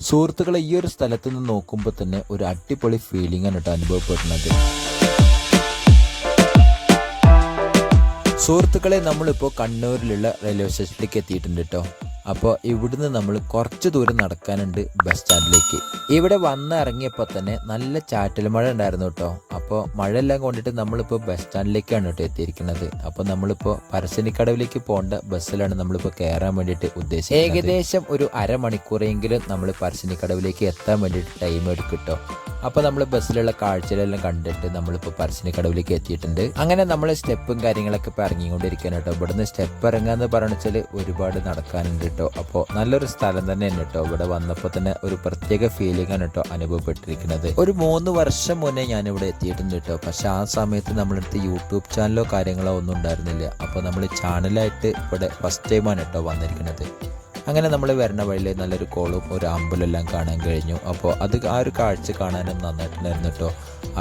സുഹൃത്തുക്കളെ, ഈ ഒരു സ്ഥലത്ത് നിന്ന് നോക്കുമ്പോൾ തന്നെ ഒരു അടിപൊളി ഫീലിംഗ് ആണ് കേട്ടോ അനുഭവപ്പെടുന്നത്. സുഹൃത്തുക്കളെ, നമ്മളിപ്പോൾ കണ്ണൂരിലുള്ള റെയിൽവേ സ്റ്റേഷനിലേക്ക് എത്തിയിട്ടുണ്ട് കേട്ടോ. അപ്പോൾ ഇവിടുന്ന് നമ്മൾ കുറച്ച് ദൂരം നടക്കാനുണ്ട് ബസ് സ്റ്റാൻഡിലേക്ക്. ഇവിടെ വന്നിറങ്ങിയപ്പോൾ തന്നെ നല്ല ചാറ്റൽ മഴ ഉണ്ടായിരുന്നു കേട്ടോ. അപ്പോൾ മഴയെല്ലാം കൊണ്ടിട്ട് നമ്മളിപ്പോൾ ബസ് സ്റ്റാൻഡിലേക്കാണ് കേട്ടോ എത്തിയിരിക്കുന്നത്. അപ്പോൾ നമ്മളിപ്പോൾ പറശ്ശിനിക്കടവിലേക്ക് പോകേണ്ട ബസ്സിലാണ് നമ്മളിപ്പോൾ കയറാൻ വേണ്ടിയിട്ട് ഉദ്ദേശിച്ചത്. ഏകദേശം ഒരു അരമണിക്കൂറെങ്കിലും നമ്മൾ പറശ്ശിനിക്കടവിലേക്ക് എത്താൻ വേണ്ടിയിട്ട് ടൈം എടുക്കും കേട്ടോ. അപ്പോൾ നമ്മൾ ബസ്സിലുള്ള കാഴ്ചകളെല്ലാം കണ്ടിട്ട് നമ്മളിപ്പോൾ പറശ്ശിനിക്കടവിലേക്ക് എത്തിയിട്ടുണ്ട്. അങ്ങനെ നമ്മൾ സ്റ്റെപ്പും കാര്യങ്ങളൊക്കെ ഇപ്പോൾ ഇറങ്ങിക്കൊണ്ടിരിക്കുകയാണ് കേട്ടോ. ഇവിടുന്ന് സ്റ്റെപ്പ് ഇറങ്ങാന്ന് പറഞ്ഞാൽ ഒരുപാട് നടക്കാനുണ്ട് കേട്ടോ. അപ്പോൾ നല്ലൊരു സ്ഥലം തന്നെയാണ് കേട്ടോ. ഇവിടെ വന്നപ്പോൾ തന്നെ ഒരു പ്രത്യേക ഫീലിംഗ് ആണ് കേട്ടോ അനുഭവപ്പെട്ടിരിക്കുന്നത്. ഒരു 3 വർഷം മുന്നേ ഞാനിവിടെ എത്തിയിട്ടുണ്ട് കേട്ടോ. പക്ഷെ ആ സമയത്ത് നമ്മളടുത്ത് യൂട്യൂബ് ചാനലോ കാര്യങ്ങളോ ഒന്നും ഉണ്ടായിരുന്നില്ല. അപ്പോൾ നമ്മൾ ചാനലായിട്ട് ഇവിടെ ഫസ്റ്റ് ടൈമാണ് കേട്ടോ വന്നിരിക്കുന്നത്. അങ്ങനെ നമ്മൾ വരുന്ന വഴിയിൽ നല്ലൊരു കോളും ഒരു അമ്പലമെല്ലാം കാണാൻ കഴിഞ്ഞു. അപ്പോൾ ആ ഒരു കാഴ്ച കാണാനും നന്നായിട്ടുണ്ടായിരുന്നു കേട്ടോ.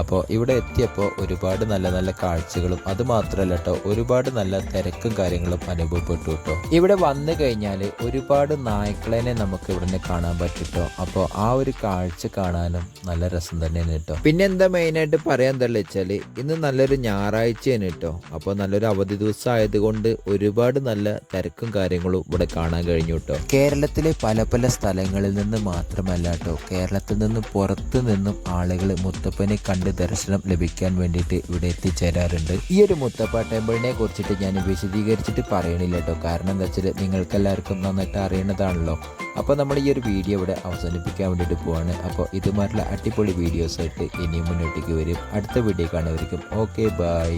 അപ്പോൾ ഇവിടെ എത്തിയപ്പോൾ ഒരുപാട് നല്ല നല്ല കാഴ്ചകളും അതുമാത്രമല്ല കേട്ടോ, ഒരുപാട് നല്ല തിരക്കും കാര്യങ്ങളും അനുഭവപ്പെട്ടു കേട്ടോ. ഇവിടെ വന്നു കഴിഞ്ഞാൽ ഒരുപാട് നായ്ക്കളെ നമുക്ക് ഇവിടെ നിന്ന് കാണാൻ പറ്റും കേട്ടോ. അപ്പോൾ ആ ഒരു കാഴ്ച കാണാനും നല്ല രസം തന്നെയാണ് കേട്ടോ. പിന്നെ എന്താ മെയിനായിട്ട് പറയാൻ എന്താ വെച്ചാൽ ഇന്ന് നല്ലൊരു ഞായറാഴ്ചയാണ് കേട്ടോ. അപ്പോൾ നല്ലൊരു അവധി ദിവസം ആയതുകൊണ്ട് ഒരുപാട് നല്ല തിരക്കും കാര്യങ്ങളും ഇവിടെ കാണാൻ കഴിഞ്ഞു കേട്ടോ. കേരളത്തിലെ പല പല സ്ഥലങ്ങളിൽ നിന്ന് മാത്രമല്ല കേട്ടോ, കേരളത്തിൽ നിന്ന് പുറത്തു നിന്നും ആളുകൾ മുത്തപ്പനെ കണ്ട് ദർശനം ലഭിക്കാൻ വേണ്ടിയിട്ട് ഇവിടെ എത്തിച്ചേരാറുണ്ട്. ഈ ഒരു മുത്തപ്പ ടെമ്പിളിനെ കുറിച്ചിട്ട് ഞാൻ വിശദീകരിച്ചിട്ട് പറയണില്ല കേട്ടോ. കാരണം എന്താ വെച്ചാൽ നിങ്ങൾക്ക് എല്ലാവർക്കും നന്നായിട്ട് അറിയണതാണല്ലോ. അപ്പോൾ നമ്മൾ ഈ ഒരു വീഡിയോ ഇവിടെ അവസാനിപ്പിക്കാൻ വേണ്ടിയിട്ട് പോവാണ്. അപ്പോൾ ഇതുമായിട്ടുള്ള അടിപൊളി വീഡിയോസായിട്ട് ഇനിയും മുന്നോട്ടേക്ക് വരും. അടുത്ത വീഡിയോ കാണുന്നവർക്കും ഓക്കെ ബൈ.